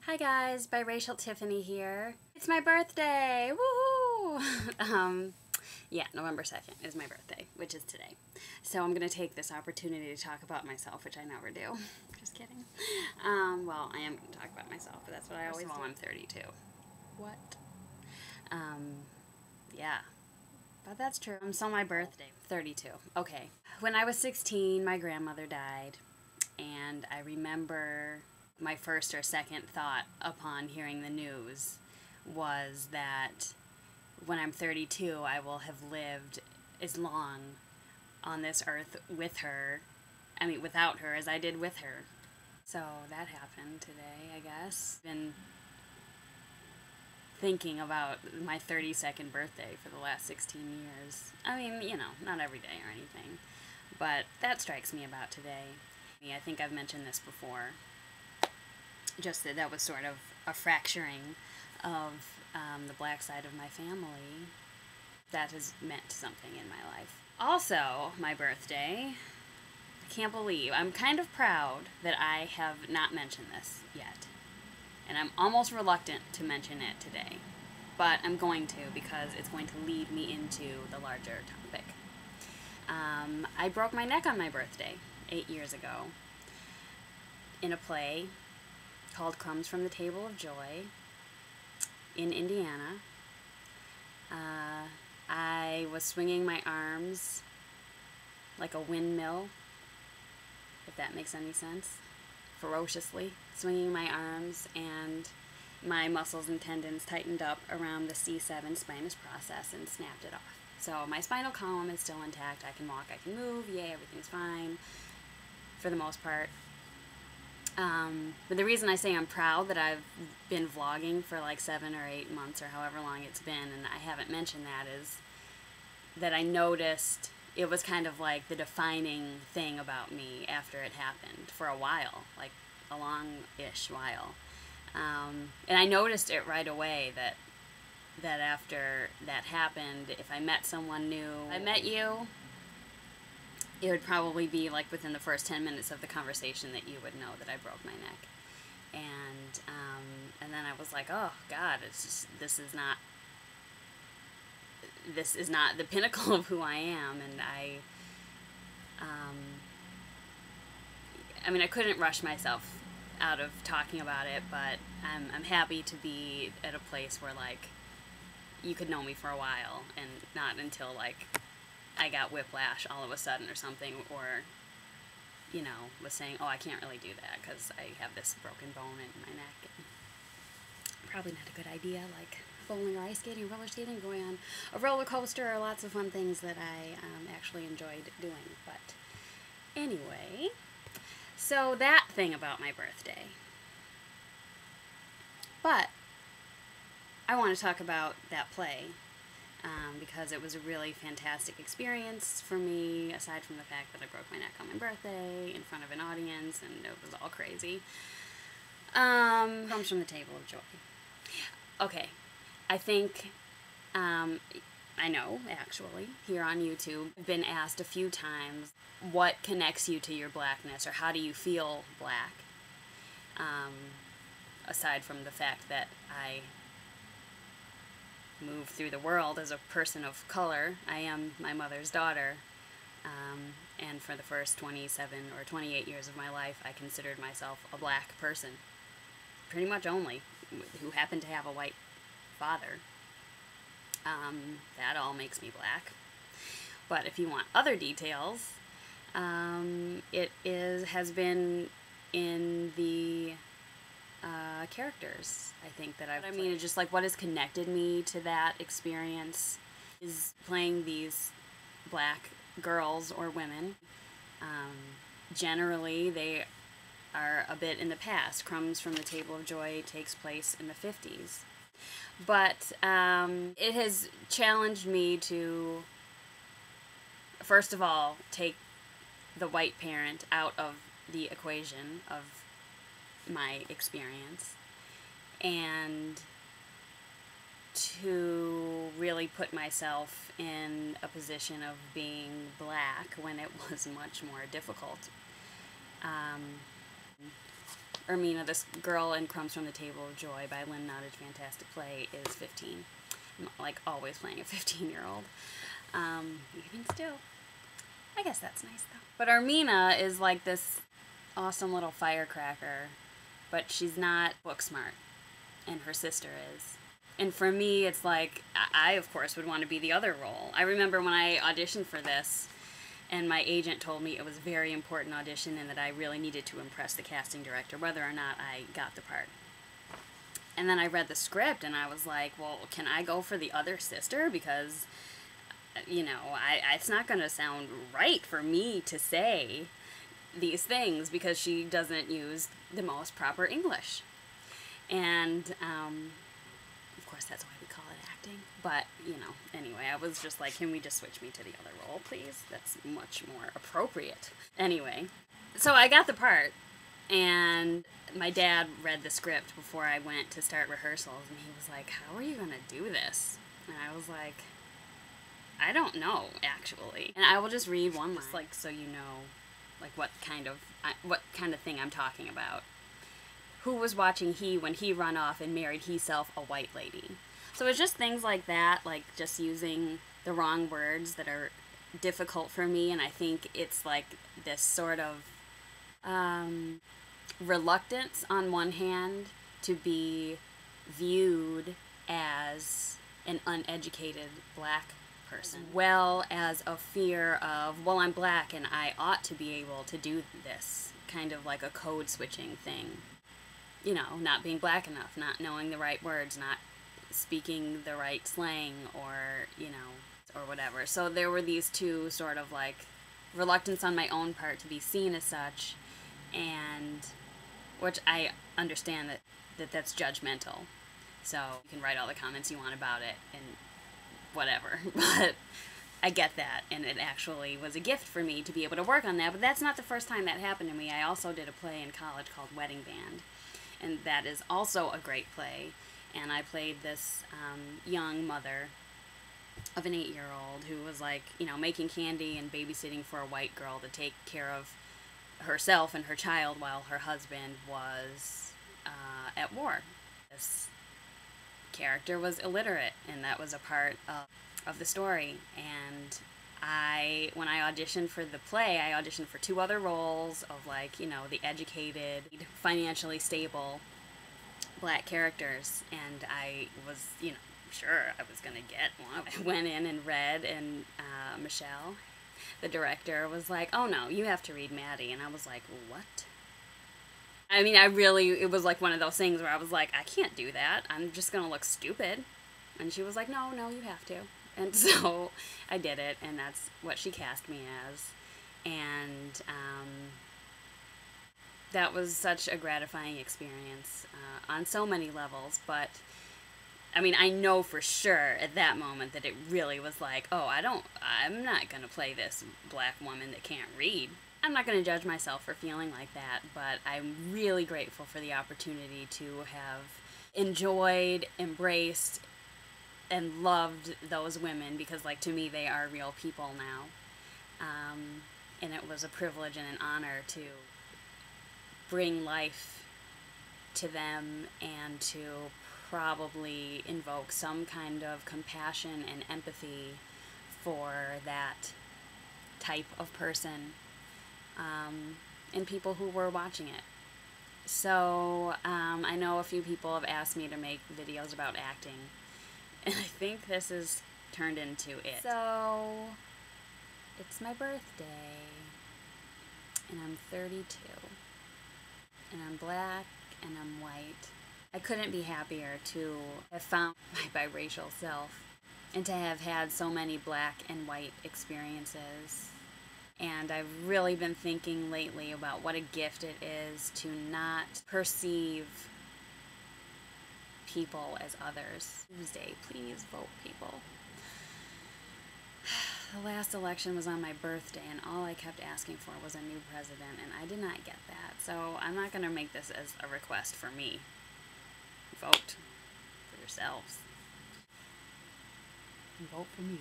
Hi guys, biracial Tiffany here. It's my birthday! Woohoo! Yeah, November 2nd is my birthday, which is today. So I'm going to take this opportunity to talk about myself, which I never do. Just kidding. Well, I am going to talk about myself, but that's what I always do. I'm 32. What? Yeah. But that's true. So my birthday, 32. Okay. When I was 16, my grandmother died, and I remember my first or second thought upon hearing the news was that when I'm 32, I will have lived as long on this earth with her, without her, as I did with her. So that happened today, I guess. Been thinking about my 32nd birthday for the last 16 years. Not every day or anything, but that strikes me about today. I think I've mentioned this before, just that was sort of a fracturing of the black side of my family that has meant something in my life. Also, my birthday, I can't believe, I'm kind of proud that I have not mentioned this yet. And I'm almost reluctant to mention it today. But I'm going to, because it's going to lead me into the larger topic. I broke my neck on my birthday 8 years ago in a play called Crumbs from the Table of Joy in Indiana. I was swinging my arms like a windmill, if that makes any sense, ferociously swinging my arms, and my muscles and tendons tightened up around the C7 spinous process and snapped it off. So my spinal column is still intact. I can walk, I can move, yay, everything's fine for the most part. But the reason I say I'm proud that I've been vlogging for like 7 or 8 months or however long it's been, and I haven't mentioned that, is that I noticed it was kind of like the defining thing about me after it happened for a while, like a long-ish while. And I noticed it right away that after that happened, if I met someone new, I met you, it would probably be like within the first 10 minutes of the conversation that you would know that I broke my neck. And then I was like, oh God, this is not the pinnacle of who I am. And I couldn't rush myself out of talking about it, but I'm happy to be at a place where like you could know me for a while and not until like I got whiplash all of a sudden or something, or was saying, oh, I can't really do that because I have this broken bone in my neck. And probably not a good idea, like bowling or ice skating, roller skating, going on a roller coaster are lots of fun things that I actually enjoyed doing. But anyway, so that thing about my birthday. But I want to talk about that play because it was a really fantastic experience for me, aside from the fact that I broke my neck on my birthday in front of an audience and it was all crazy. Comes from the Table of Joy. Okay, I think, I know, actually, here on YouTube, I've been asked a few times, what connects you to your blackness, or how do you feel black? Aside from the fact that I move through the world as a person of color. I am my mother's daughter, and for the first 27 or 28 years of my life, I considered myself a black person, pretty much only, who happened to have a white father. That all makes me black. But if you want other details, has been in the characters, I think, that it's just like what has connected me to that experience is playing these black girls or women. Generally, they are a bit in the past. Crumbs from the Table of Joy takes place in the 50s. But it has challenged me to, first of all, take the white parent out of the equation of my experience, and to really put myself in a position of being black when it was much more difficult. Ermina, this girl in Crumbs from the Table of Joy by Lynn, nottage, fantastic play, is 15. I'm, like, always playing a 15-year-old. Even still. I guess that's nice, though. But Ermina is like this awesome little firecracker, but she's not book smart, and her sister is. And for me, it's like, I of course would want to be the other role. I remember when I auditioned for this, and my agent told me it was a very important audition and that I really needed to impress the casting director, whether or not I got the part. And then I read the script, and I was like, well, can I go for the other sister? Because, you know, it's not going to sound right for me to say these things because she doesn't use the most proper English. And, of course, that's why we call it acting. But, you know, anyway, I was just like, can we just switch me to the other role, please? That's much more appropriate. Anyway, so I got the part, and my dad read the script before I went to start rehearsals, and he was like, how are you going to do this? And I was like, I don't know, actually. And I will just read one line, just like so you know, like what kind of thing I'm talking about. Who was watching he when he run off and married himself a white lady? So it's just things like that, like just using the wrong words that are difficult for me, and I think it's like this sort of reluctance on one hand to be viewed as an uneducated black person, well as a fear of, well, I'm black and I ought to be able to do this, kind of like a code switching thing. You know, not being black enough, not knowing the right words, not speaking the right slang, or, you know, or whatever. So there were these two sort of like reluctance on my own part to be seen as such, and which I understand that's judgmental. So you can write all the comments you want about it and whatever, but I get that, and it actually was a gift for me to be able to work on that. But that's not the first time that happened to me. I also did a play in college called Wedding Band, and that is also a great play. And I played this young mother of an 8-year-old who was like, you know, making candy and babysitting for a white girl to take care of herself and her child while her husband was at war. This character was illiterate, and that was a part of the story. And when I auditioned for the play, I auditioned for 2 other roles of, like, you know, the educated, financially stable black characters, and I was, you know, sure I was going to get one. I went in and read, and Michelle, the director, was like, oh no, you have to read Maddie. And I was like, what? I mean, it was like one of those things where I was like, I can't do that. I'm just going to look stupid. And she was like, no, you have to. And so I did it, and that's what she cast me as. And that was such a gratifying experience on so many levels. But, I mean, I know for sure at that moment that it really was like, oh, I'm not going to play this black woman that can't read. I'm not going to judge myself for feeling like that, but I'm really grateful for the opportunity to have enjoyed, embraced, and loved those women, because, like, to me, they are real people now. And it was a privilege and an honor to bring life to them and to probably invoke some kind of compassion and empathy for that type of person in people who were watching it. So I know a few people have asked me to make videos about acting, and I think this has turned into it. So it's my birthday, and I'm 32, and I'm black, and I'm white. I couldn't be happier to have found my biracial self and to have had so many black and white experiences. And I've really been thinking lately about what a gift it is to not perceive people as others. Tuesday, please vote, people. The last election was on my birthday, and all I kept asking for was a new president, and I did not get that. So I'm not going to make this as a request for me. Vote for yourselves. And vote for me.